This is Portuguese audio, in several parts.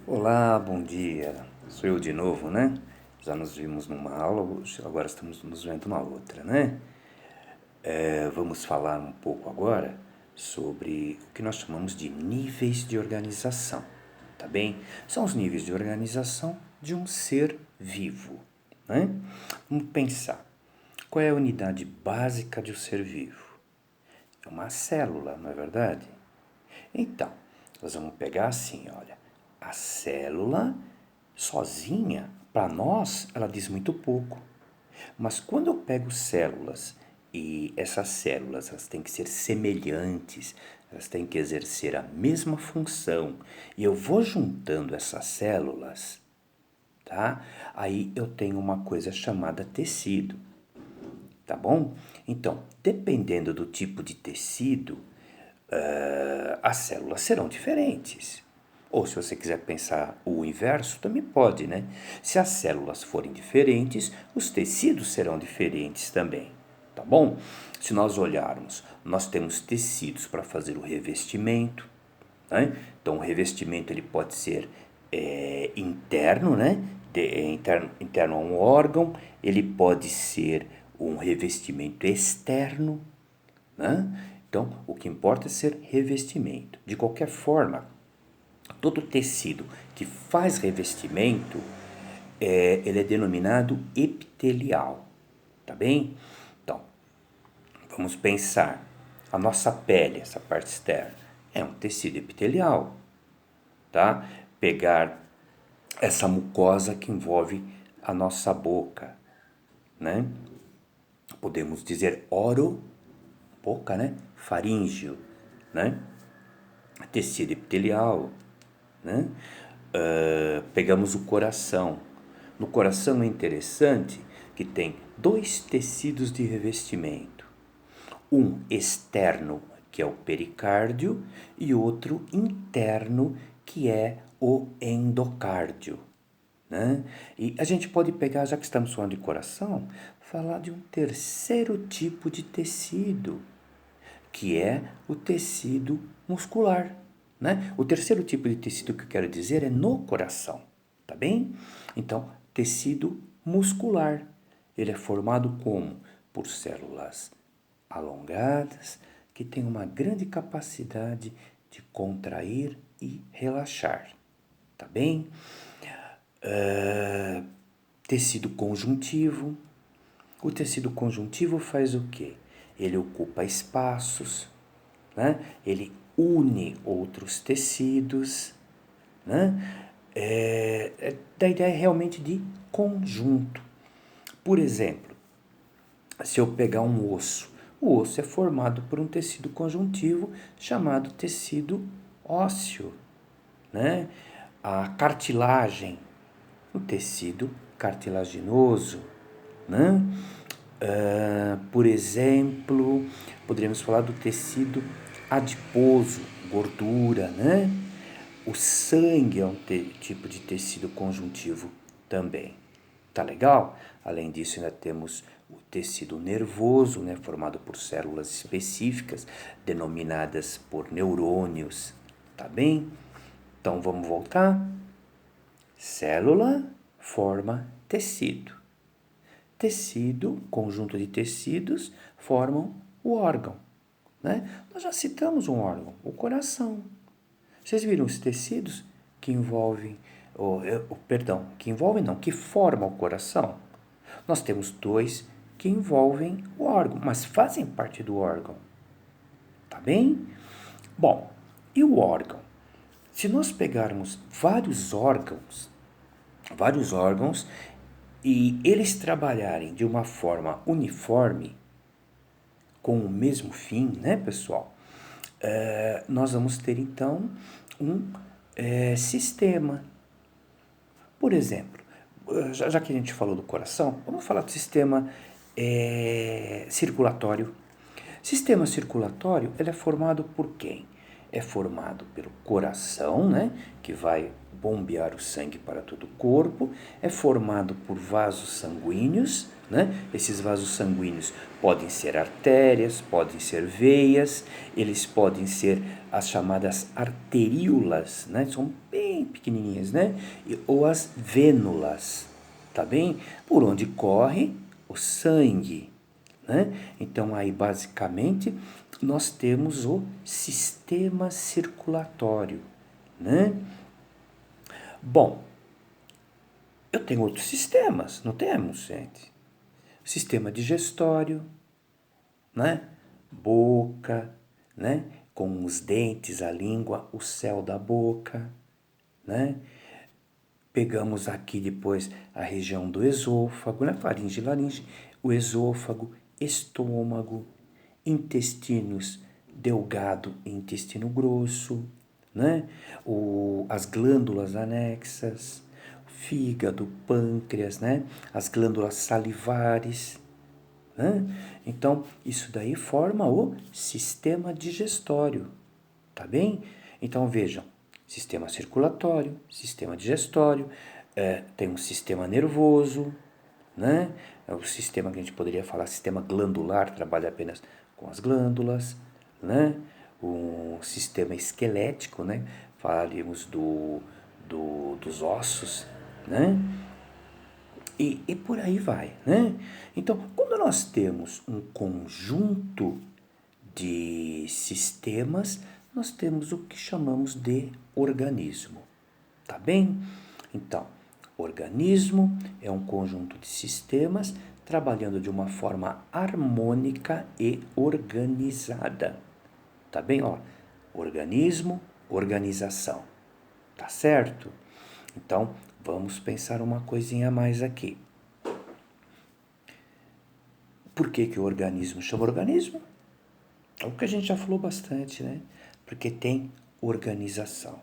Olá, bom dia. Sou eu de novo, né? Já nos vimos numa aula, agora estamos nos vendo na outra, né? Vamos falar um pouco agora sobre o que nós chamamos de níveis de organização, tá bem? São os níveis de organização de um ser vivo, né? Vamos pensar. Qual é a unidade básica de um ser vivo? É uma célula, não é verdade? Então, nós vamos pegar assim, olha, a célula sozinha, para nós, ela diz muito pouco. Mas quando eu pego células e essas células elas têm que ser semelhantes, elas têm que exercer a mesma função, e eu vou juntando essas células, tá? Aí eu tenho uma coisa chamada tecido, tá bom? Então, dependendo do tipo de tecido, as células serão diferentes. Ou se você quiser pensar o inverso, também pode, né? Se as células forem diferentes, os tecidos serão diferentes também, tá bom? Se nós olharmos, nós temos tecidos para fazer o revestimento, né? Então, o revestimento ele pode ser interno, né? Interno a um órgão, ele pode ser um revestimento externo, né? Então, o que importa é ser revestimento. De qualquer forma, todo tecido que faz revestimento, ele é denominado epitelial, tá bem? Então, vamos pensar, a nossa pele, essa parte externa, é um tecido epitelial, tá? Pegar essa mucosa que envolve a nossa boca, né? Podemos dizer oro, boca, né? Faríngeo, né? Tecido epitelial, né? Pegamos o coração. No coração é interessante que tem dois tecidos de revestimento. Um externo, que é o pericárdio, e outro interno, que é o endocárdio. Né? E a gente pode pegar, já que estamos falando de coração, falar de um terceiro tipo de tecido, que é o tecido muscular. Né? O terceiro tipo de tecido que eu quero dizer é no coração, tá bem? Então, tecido muscular. Ele é formado como? Por células alongadas que têm uma grande capacidade de contrair e relaxar, tá bem? Tecido conjuntivo. O tecido conjuntivo faz o quê? Ele ocupa espaços, né? Ele une outros tecidos, né? Da ideia realmente de conjunto. Por exemplo, se eu pegar um osso, o osso é formado por um tecido conjuntivo chamado tecido ósseo, né? A cartilagem, o tecido cartilaginoso, né? Por exemplo, poderíamos falar do tecido adiposo, gordura, né? O sangue é um tipo de tecido conjuntivo também. Tá legal? Além disso, ainda temos o tecido nervoso, né, formado por células específicas, denominadas por neurônios. Tá bem? Então vamos voltar? Célula forma tecido. Tecido, conjunto de tecidos, formam o órgão. Né? Nós já citamos um órgão, o coração. Vocês viram os tecidos que envolvem, que envolvem não, que formam o coração? Nós temos dois que envolvem o órgão, mas fazem parte do órgão. Tá bem? Bom, e o órgão? Se nós pegarmos vários órgãos, e eles trabalharem de uma forma uniforme, com o mesmo fim, né, pessoal? Nós vamos ter então um sistema. Por exemplo, já que a gente falou do coração, vamos falar do sistema circulatório. Sistema circulatório ele é formado por quem? É formado pelo coração, né, que vai bombear o sangue para todo o corpo, é formado por vasos sanguíneos, né? Esses vasos sanguíneos podem ser artérias, podem ser veias, eles podem ser as chamadas arteríolas, né? São bem bem pequenininhas, né? Ou as vênulas, tá bem? Por onde corre o sangue, né? Então aí basicamente nós temos o sistema circulatório, né? Bom, eu tenho outros sistemas, não temos, gente? Sistema digestório, né? Boca, né? Com os dentes, a língua, o céu da boca, né? Pegamos aqui depois a região do esôfago, né? Faringe e laringe, o esôfago, estômago, intestinos delgado e intestino grosso, né? As glândulas anexas, fígado, pâncreas, né? As glândulas salivares, né? Então, isso daí forma o sistema digestório, tá bem? Então, vejam, sistema circulatório, sistema digestório, tem um sistema nervoso, né? É o sistema que a gente poderia falar, sistema glandular, trabalha apenas com as glândulas, né? O sistema esquelético, né? Falaríamos dos ossos, né? E por aí vai, né? Então, quando nós temos um conjunto de sistemas, nós temos o que chamamos de organismo, tá bem? Então, organismo é um conjunto de sistemas trabalhando de uma forma harmônica e organizada, tá bem? Ó, organismo, organização, tá certo? Então, vamos pensar uma coisinha a mais aqui. Por que o organismo chama organismo? É o que a gente já falou bastante, né? Porque tem organização,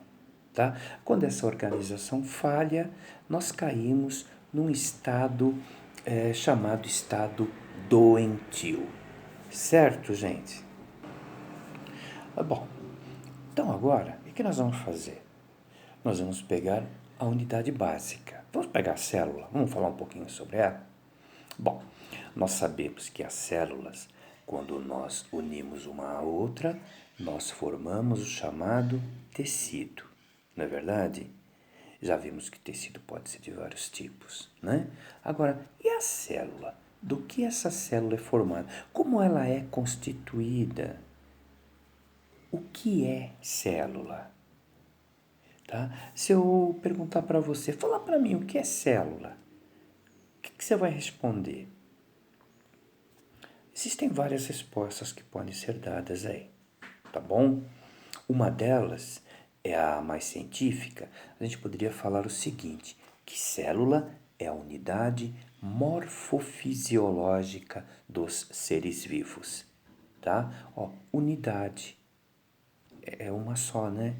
tá? Quando essa organização falha, nós caímos num estado chamado estado doentio. Certo, gente? Bom, então agora, o que nós vamos fazer? Nós vamos pegar a unidade básica. Vamos pegar a célula, vamos falar um pouquinho sobre ela? Bom, nós sabemos que as células, quando nós unimos uma à outra, nós formamos o chamado tecido, não é verdade? Já vimos que tecido pode ser de vários tipos, né? Agora, e a célula? Do que essa célula é formada? Como ela é constituída? O que é célula? Tá? Se eu perguntar para você, fala para mim o que é célula, o que você vai responder? Existem várias respostas que podem ser dadas aí, tá bom? Uma delas é a mais científica. A gente poderia falar o seguinte, que célula é a unidade morfofisiológica dos seres vivos, tá? Ó, unidade é uma só, né?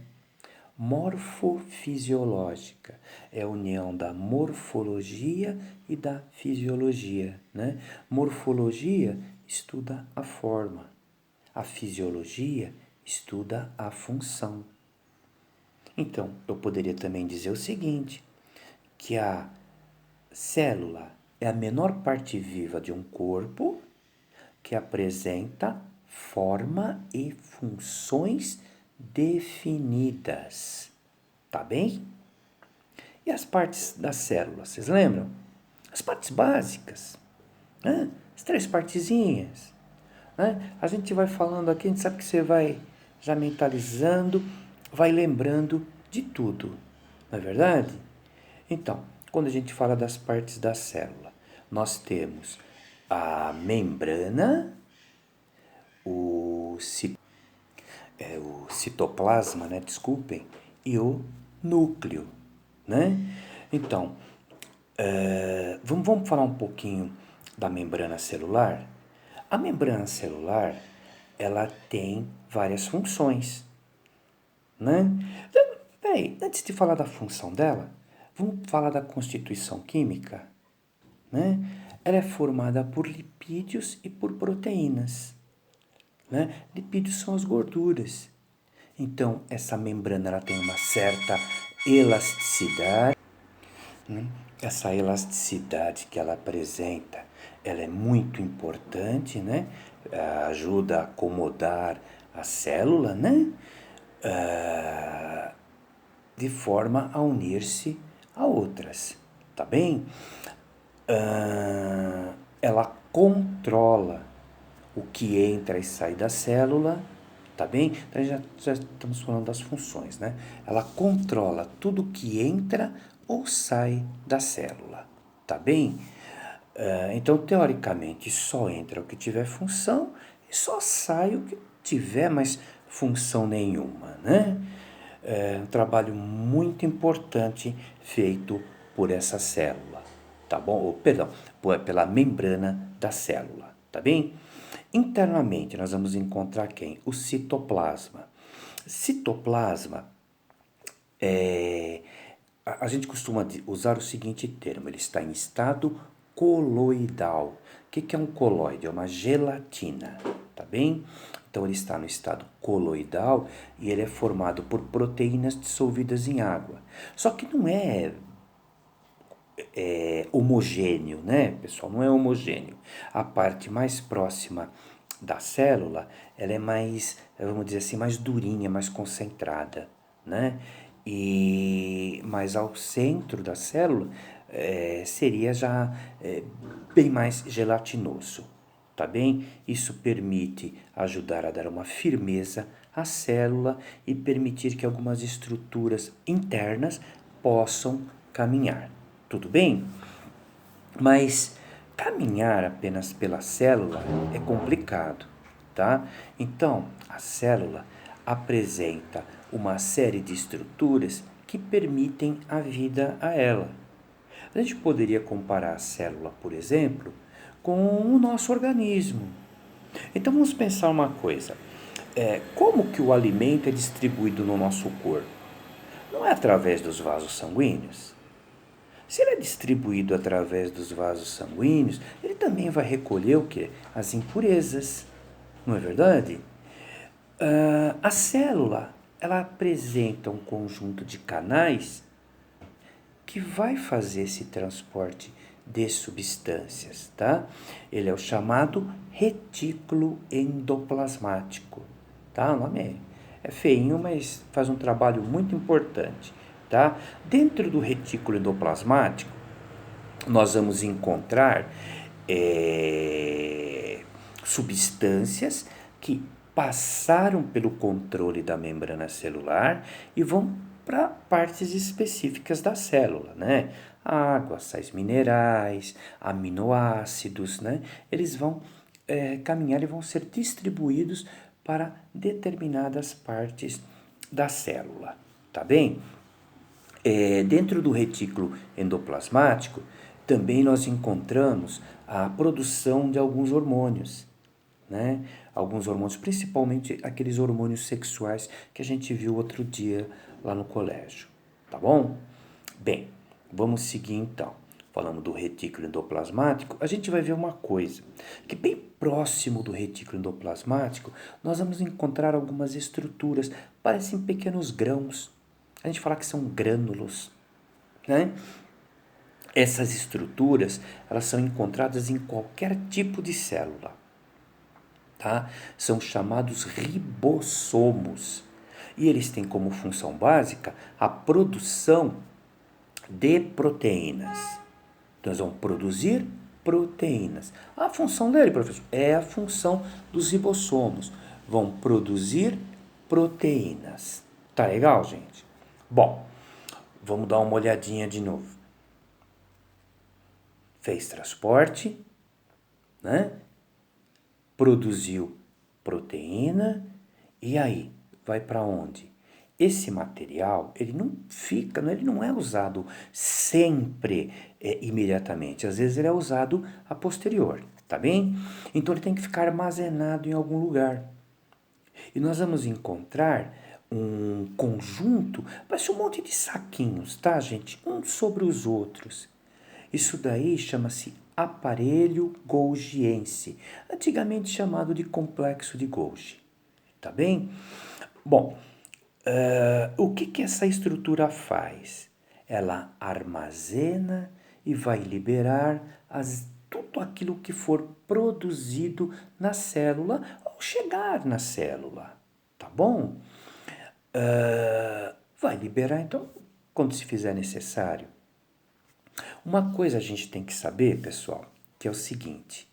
Morfofisiológica é a união da morfologia e da fisiologia, né? Morfologia estuda a forma, a fisiologia estuda a função. Então, eu poderia também dizer o seguinte, que a célula é a menor parte viva de um corpo que apresenta forma e funções definidas. Tá bem? E as partes da célula, vocês lembram? As partes básicas, né? As três partezinhas, né? A gente vai falando aqui, a gente sabe que você vai já mentalizando, vai lembrando de tudo, não é verdade? Então, quando a gente fala das partes da célula, nós temos a membrana, o citoplasma, né? Desculpem, e o núcleo, né? Então, vamos falar um pouquinho da membrana celular? A membrana celular, ela tem várias funções, né? Então, peraí, antes de falar da função dela, vamos falar da constituição química, né? Ela é formada por lipídios e por proteínas, né? Lipídios são as gorduras. Então, essa membrana ela tem uma certa elasticidade, né? Essa elasticidade que ela apresenta, ela é muito importante, né? Ajuda a acomodar a célula, né? de forma a unir-se a outras, tá bem? Ela controla o que entra e sai da célula, tá bem? Então já estamos falando das funções, né? Ela controla tudo que entra ou sai da célula, tá bem? Então, teoricamente, só entra o que tiver função e só sai o que tiver mais função nenhuma, né? É um trabalho muito importante feito por essa célula, tá bom? Ou, perdão, pela membrana da célula, tá bem? Internamente, nós vamos encontrar quem? O citoplasma. Citoplasma a gente costuma usar o seguinte termo, ele está em estado coloidal. O que é um coloide? É uma gelatina, tá bem? Então ele está no estado coloidal e ele é formado por proteínas dissolvidas em água. Só que não é homogêneo, né, pessoal? Não é homogêneo. A parte mais próxima da célula, ela é mais, vamos dizer assim, mais durinha, mais concentrada, né? E mais ao centro da célula seria já bem mais gelatinoso, tá bem? Isso permite ajudar a dar uma firmeza à célula e permitir que algumas estruturas internas possam caminhar. Tudo bem? Mas caminhar apenas pela célula é complicado, tá? Então, a célula apresenta uma série de estruturas que permitem a vida a ela. A gente poderia comparar a célula, por exemplo, com o nosso organismo. Então vamos pensar uma coisa. Como que o alimento é distribuído no nosso corpo? Não é através dos vasos sanguíneos? Se ele é distribuído através dos vasos sanguíneos, ele também vai recolher o quê? As impurezas, não é verdade? A célula, ela apresenta um conjunto de canais que vai fazer esse transporte de substâncias, tá? Ele é o chamado retículo endoplasmático, tá? O nome é feinho, mas faz um trabalho muito importante, tá? Dentro do retículo endoplasmático, nós vamos encontrar substâncias que passaram pelo controle da membrana celular e vão para partes específicas da célula, né? Água, sais minerais, aminoácidos, né? Eles vão caminhar e vão ser distribuídos para determinadas partes da célula, tá bem? Dentro do retículo endoplasmático, também nós encontramos a produção de alguns hormônios, né? Alguns hormônios, principalmente aqueles hormônios sexuais que a gente viu outro dia lá no colégio, tá bom? Bem, vamos seguir então. Falando do retículo endoplasmático, a gente vai ver uma coisa, que bem próximo do retículo endoplasmático, nós vamos encontrar algumas estruturas, parecem pequenos grãos. A gente fala que são grânulos, né? Essas estruturas, elas são encontradas em qualquer tipo de célula, tá? São chamados ribossomos. E eles têm como função básica a produção de proteínas. Então, eles vão produzir proteínas. A função dele, professor, é a função dos ribossomos. Vão produzir proteínas. Tá legal, gente? Bom, vamos dar uma olhadinha de novo. Fez transporte, né? Produziu proteína e aí vai para onde? Esse material, ele não fica, ele não é usado sempre imediatamente. Às vezes ele é usado a posterior, tá bem? Então ele tem que ficar armazenado em algum lugar. E nós vamos encontrar um conjunto, parece um monte de saquinhos, tá, gente? Uns sobre os outros. Isso daí chama-se aparelho golgiense, antigamente chamado de complexo de Golgi, tá bem? Bom, o que essa estrutura faz? Ela armazena e vai liberar tudo aquilo que for produzido na célula ao chegar na célula, tá bom? vai liberar, então, quando se fizer necessário. Uma coisa a gente tem que saber, pessoal, que é o seguinte,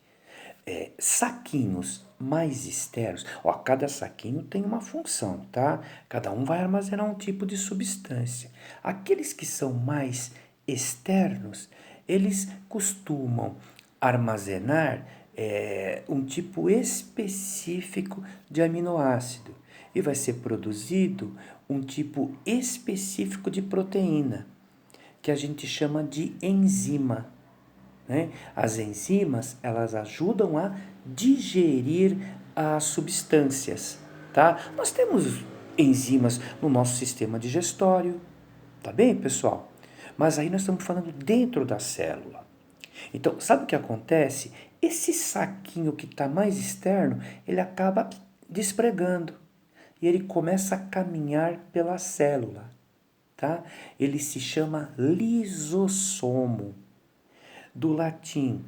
saquinhos mais externos, ó, cada saquinho tem uma função, tá? Cada um vai armazenar um tipo de substância. Aqueles que são mais externos, eles costumam armazenar um tipo específico de aminoácido e vai ser produzido um tipo específico de proteína, que a gente chama de enzima. Né? As enzimas, elas ajudam a digerir as substâncias, tá? Nós temos enzimas no nosso sistema digestório, tá bem, pessoal? Mas aí nós estamos falando dentro da célula. Então, sabe o que acontece? Esse saquinho que está mais externo, ele acaba despregando e ele começa a caminhar pela célula, tá? Ele se chama lisossomo. Do latim,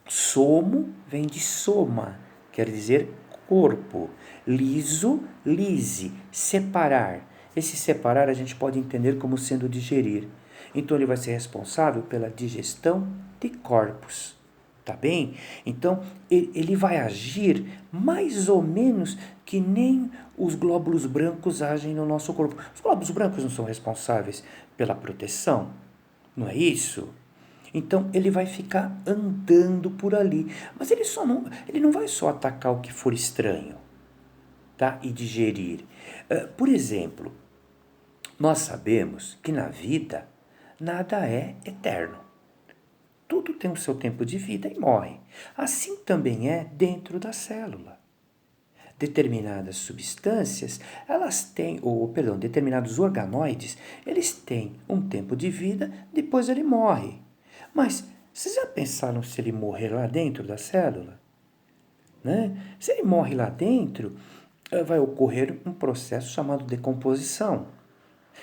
somo vem de soma, quer dizer corpo. Liso, lise, separar. Esse separar a gente pode entender como sendo digerir. Então ele vai ser responsável pela digestão de corpos. Tá bem? Então ele vai agir mais ou menos que nem os glóbulos brancos agem no nosso corpo. Os glóbulos brancos não são responsáveis pela proteção, não é isso? Então ele vai ficar andando por ali, mas ele não vai só atacar o que for estranho, tá? E digerir. Por exemplo, nós sabemos que na vida nada é eterno. Tudo tem o seu tempo de vida e morre. Assim também é dentro da célula. Determinadas substâncias, determinados organoides, eles têm um tempo de vida, depois ele morre. Mas vocês já pensaram se ele morrer lá dentro da célula? Né? Se ele morre lá dentro, vai ocorrer um processo chamado decomposição.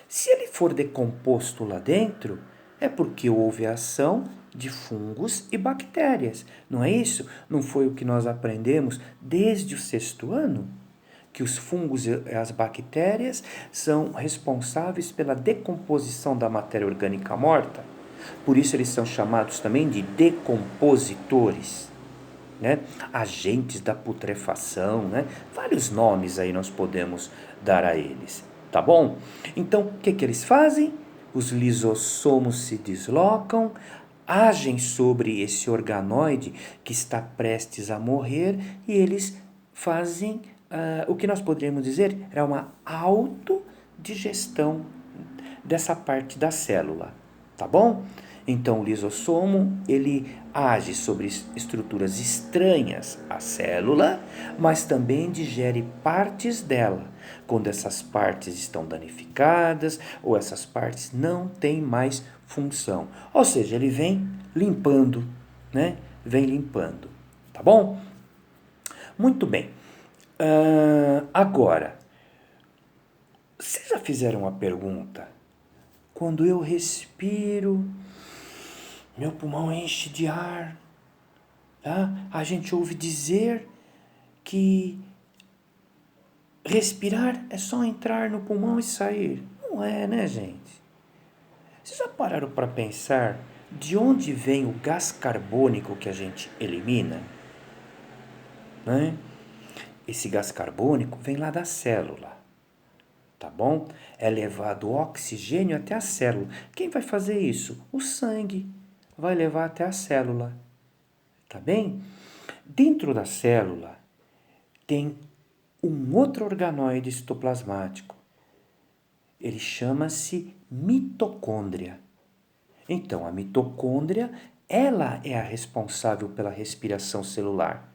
Se ele for decomposto lá dentro, é porque houve a ação de fungos e bactérias. Não é isso? Não foi o que nós aprendemos desde o 6º ano? Que os fungos e as bactérias são responsáveis pela decomposição da matéria orgânica morta. Por isso eles são chamados também de decompositores, né? Agentes da putrefação, né? Vários nomes aí nós podemos dar a eles, tá bom? Então, o que eles fazem? Os lisossomos se deslocam, agem sobre esse organoide que está prestes a morrer e eles fazem o que nós poderíamos dizer é uma autodigestão dessa parte da célula, tá bom? Então, o lisossomo, ele age sobre estruturas estranhas à célula, mas também digere partes dela, quando essas partes estão danificadas ou essas partes não têm mais função. Ou seja, ele vem limpando, né? Vem limpando, tá bom? Muito bem. Agora, vocês já fizeram uma pergunta? Quando eu respiro, meu pulmão enche de ar, tá? A gente ouve dizer que respirar é só entrar no pulmão e sair. Não é, né, gente? Vocês já pararam para pensar de onde vem o gás carbônico que a gente elimina? Né? Esse gás carbônico vem lá da célula, tá bom? É levado oxigênio até a célula. Quem vai fazer isso? O sangue vai levar até a célula, tá bem? Dentro da célula tem um outro organoide citoplasmático. Ele chama-se mitocôndria. Então, a mitocôndria, ela é a responsável pela respiração celular,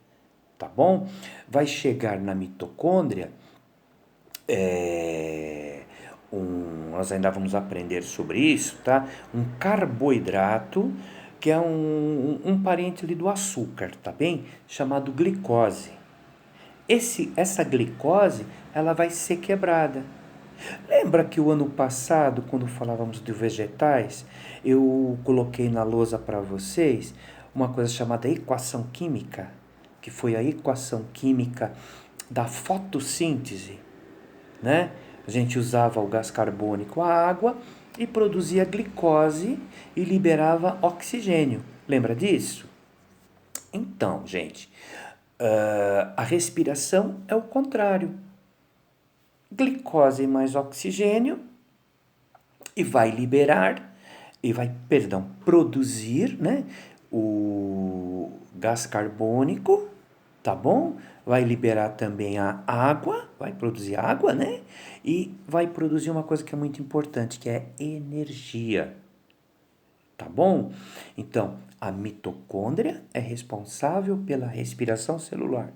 tá bom? Vai chegar na mitocôndria, nós ainda vamos aprender sobre isso, tá? Um carboidrato, que é um parente ali do açúcar, tá bem? Chamado glicose. Essa glicose, ela vai ser quebrada. Lembra que o ano passado, quando falávamos de vegetais, eu coloquei na lousa para vocês uma coisa chamada equação química, que foi a equação química da fotossíntese, né? A gente usava o gás carbônico, a água, e produzia glicose e liberava oxigênio. Lembra disso? Então, gente, a respiração é o contrário. Glicose mais oxigênio e vai liberar e vai, perdão, produzir, né, o gás carbônico, tá bom? Vai liberar também a água, vai produzir água, né? E vai produzir uma coisa que é muito importante, que é energia, tá bom? Então, a mitocôndria é responsável pela respiração celular.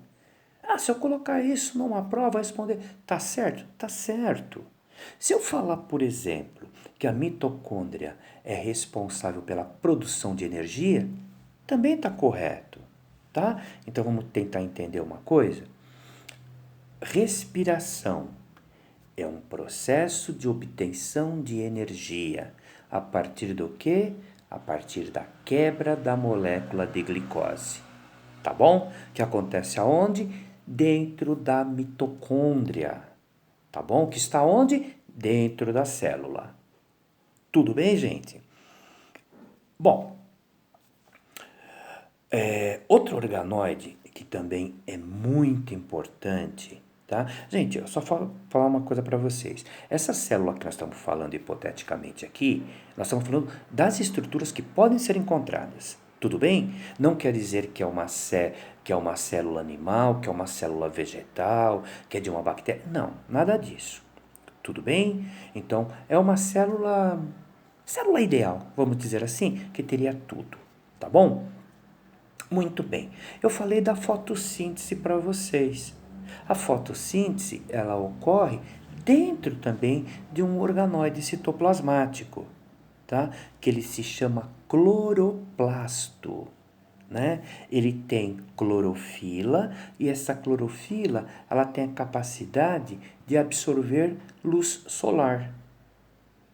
Ah, se eu colocar isso numa prova, vai responder, tá certo? Tá certo. Se eu falar, por exemplo, que a mitocôndria é responsável pela produção de energia, também está correto, tá? Então vamos tentar entender uma coisa. Respiração é um processo de obtenção de energia. A partir do quê? A partir da quebra da molécula de glicose. Tá bom? Que acontece aonde? Dentro da mitocôndria. Tá bom? Que está onde? Dentro da célula. Tudo bem, gente? Bom, outro organoide que também é muito importante, tá? Gente, eu só falar uma coisa para vocês. Essa célula que nós estamos falando hipoteticamente aqui, nós estamos falando das estruturas que podem ser encontradas. Tudo bem? Não quer dizer que que é uma célula animal, que é uma célula vegetal, que é de uma bactéria. Não, nada disso. Tudo bem? Então, é uma célula ideal, vamos dizer assim, que teria tudo. Tá bom? Muito bem. Eu falei da fotossíntese para vocês. A fotossíntese, ela ocorre dentro também de um organoide citoplasmático, tá? Que ele se chama cloroplasto, né? Ele tem clorofila e essa clorofila, ela tem a capacidade de absorver luz solar,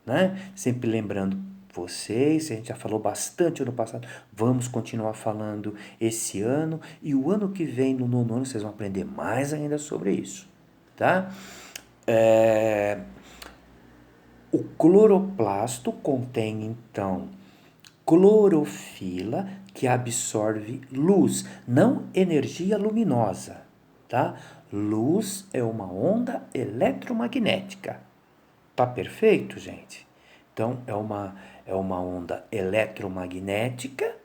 né? Sempre lembrando vocês, a gente já falou bastante ano passado, vamos continuar falando esse ano e o ano que vem, no nono ano, vocês vão aprender mais ainda sobre isso, tá? O cloroplasto contém, então, clorofila que absorve luz, não energia luminosa, tá? Luz é uma onda eletromagnética. Tá perfeito, gente? Então, é uma onda eletromagnética,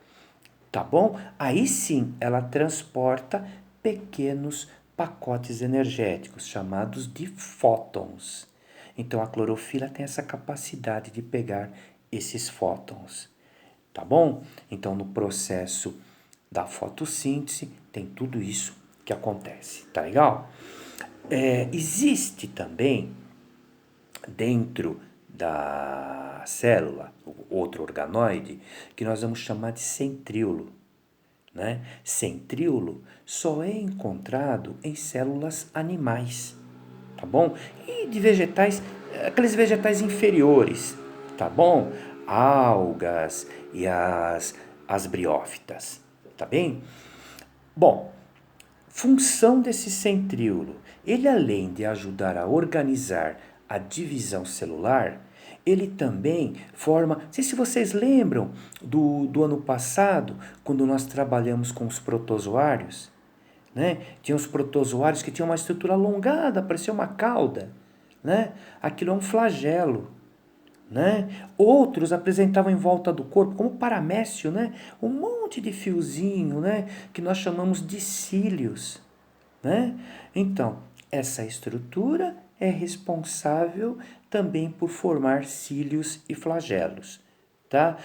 tá bom? Aí sim, ela transporta pequenos pacotes energéticos, chamados de fótons. Então, a clorofila tem essa capacidade de pegar esses fótons, tá bom? Então, no processo da fotossíntese, tem tudo isso que acontece, tá legal? Existe também dentro da célula, outro organoide, que nós vamos chamar de centríolo, né? Centríolo só é encontrado em células animais, tá bom? E de vegetais, aqueles vegetais inferiores, tá bom? Algas e as briófitas, tá bem? Bom, função desse centríolo, ele além de ajudar a organizar a divisão celular, ele também forma, não sei se vocês lembram do ano passado, quando nós trabalhamos com os protozoários, né? Tinha os protozoários que tinham uma estrutura alongada, parecia uma cauda, né? Aquilo é um flagelo, né? Outros apresentavam em volta do corpo, como paramécio, né? Um monte de fiozinho, né? Que nós chamamos de cílios, né? Então, essa estrutura é responsável também por formar cílios e flagelos, tá?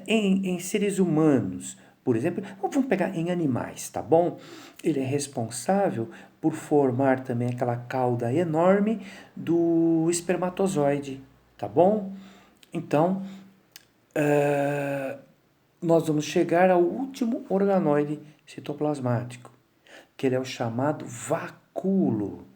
Em seres humanos, por exemplo, vamos pegar em animais, tá bom? Ele é responsável por formar também aquela cauda enorme do espermatozoide, tá bom? Então, nós vamos chegar ao último organoide citoplasmático, que ele é o chamado vacúolo,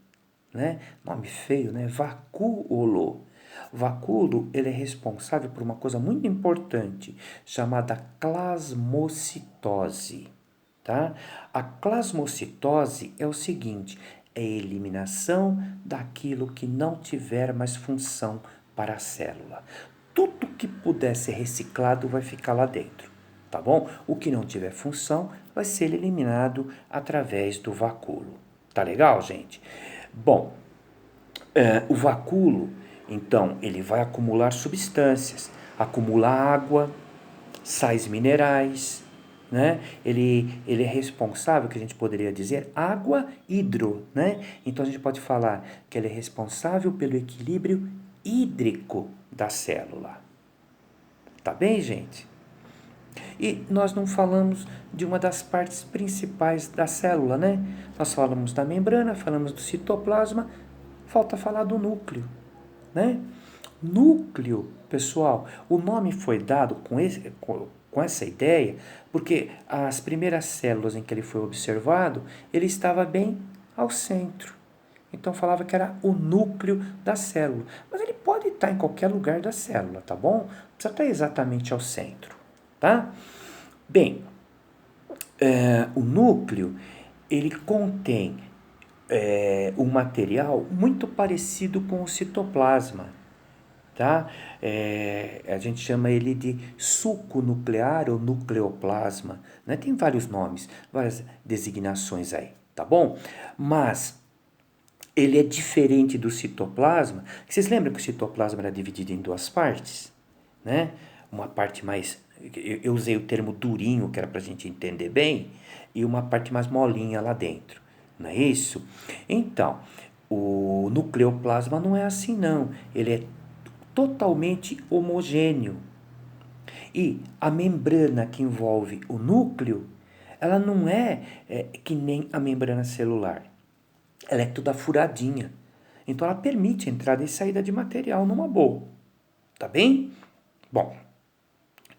né? Nome feio, né? Vacúolo. Vacúolo, ele é responsável por uma coisa muito importante, chamada plasmocitose, tá? A plasmocitose é o seguinte, é a eliminação daquilo que não tiver mais função para a célula. Tudo que puder ser reciclado vai ficar lá dentro, tá bom? O que não tiver função vai ser eliminado através do vacúolo. Tá legal, gente? Bom, o vacúolo, então, ele vai acumular substâncias, acumula água, sais minerais, né? Ele é responsável, que a gente poderia dizer, água hidro, né? Então a gente pode falar que ele é responsável pelo equilíbrio hídrico da célula. Tá bem, gente? E nós não falamos de uma das partes principais da célula, né? Nós falamos da membrana, falamos do citoplasma, falta falar do núcleo, né? Núcleo, pessoal, o nome foi dado com essa ideia porque as primeiras células em que ele foi observado, ele estava bem ao centro. Então falava que era o núcleo da célula. Mas ele pode estar em qualquer lugar da célula, tá bom? Não precisa estar exatamente ao centro, tá? Bem, o núcleo, ele contém um material muito parecido com o citoplasma, tá? A gente chama ele de suco nuclear ou nucleoplasma, né? Tem vários nomes, várias designações aí, tá bom? Mas ele é diferente do citoplasma. Vocês lembram que o citoplasma era dividido em duas partes, né? Uma parte mais, eu usei o termo durinho, que era para a gente entender bem, e uma parte mais molinha lá dentro, não é isso? Então, o nucleoplasma não é assim não, ele é totalmente homogêneo. E a membrana que envolve o núcleo, ela não é que nem a membrana celular. Ela é toda furadinha. Então ela permite entrada e saída de material numa boa. Tá bem? Bom,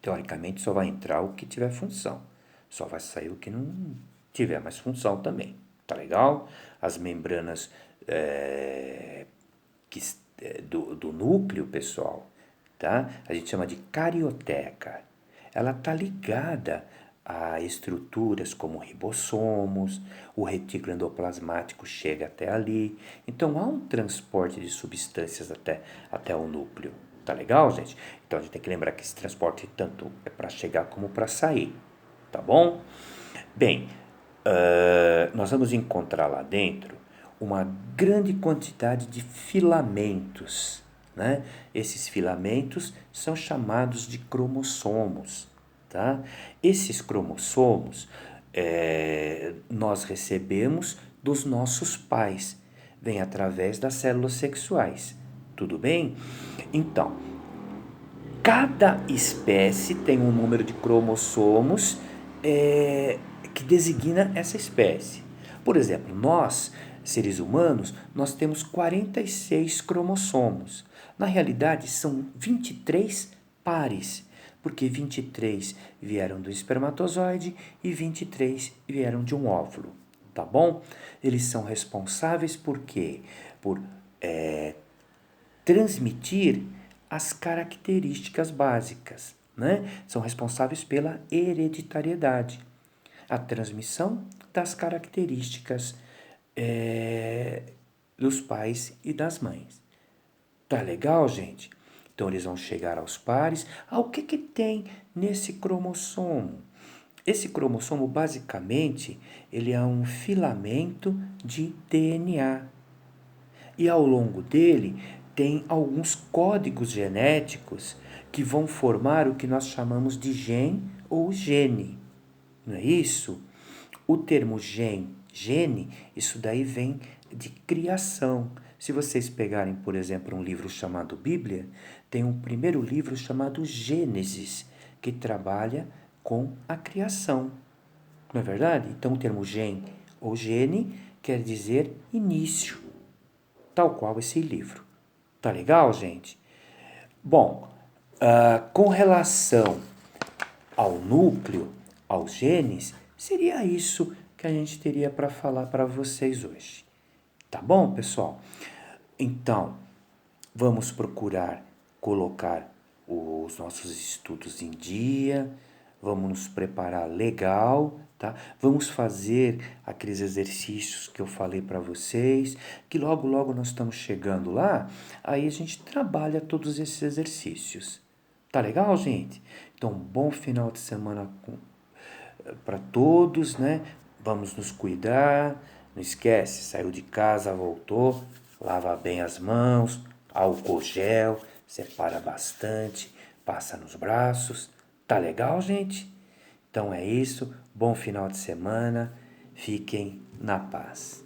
teoricamente só vai entrar o que tiver função. Só vai sair o que não tiver mais função também. Tá legal? As membranas do núcleo, pessoal, tá? A gente chama de carioteca. Ela tá ligada a estruturas como ribossomos, o retículo endoplasmático chega até ali. Então há um transporte de substâncias até o núcleo. Tá legal, gente? Então a gente tem que lembrar que esse transporte tanto é para chegar como para sair. Tá bom? Bem, nós vamos encontrar lá dentro uma grande quantidade de filamentos, né? Esses filamentos são chamados de cromossomos, tá? Esses cromossomos nós recebemos dos nossos pais, vem através das células sexuais, tudo bem? Então, cada espécie tem um número de cromossomos que designa essa espécie. Por exemplo, nós, seres humanos, nós temos 46 cromossomos. Na realidade, são 23 pares, porque 23 vieram do espermatozoide e 23 vieram de um óvulo, tá bom? Eles são responsáveis por quê? Por transmitir as características básicas, né? São responsáveis pela hereditariedade, a transmissão das características dos pais e das mães. Tá legal, gente? Então eles vão chegar aos pares. O que tem nesse cromossomo? Esse cromossomo, basicamente, ele é um filamento de DNA. E ao longo dele tem alguns códigos genéticos que vão formar o que nós chamamos de gene ou gene. Não é isso? O termo gene, isso daí vem de criação. Se vocês pegarem, por exemplo, um livro chamado Bíblia, tem um primeiro livro chamado Gênesis, que trabalha com a criação. Não é verdade? Então o termo gene ou gene quer dizer início, tal qual esse livro. Tá legal, gente? Bom, com relação ao núcleo, aos genes, seria isso que a gente teria para falar para vocês hoje. Tá bom, pessoal? Então, vamos procurar colocar os nossos estudos em dia, vamos nos preparar legal, tá? Vamos fazer aqueles exercícios que eu falei para vocês, que logo logo nós estamos chegando lá, aí a gente trabalha todos esses exercícios. Tá legal, gente? Então, bom final de semana para todos, né? Vamos nos cuidar. Não esquece, saiu de casa, voltou, lava bem as mãos, álcool gel, separa bastante, passa nos braços. Tá legal, gente? Então é isso. Bom final de semana. Fiquem na paz.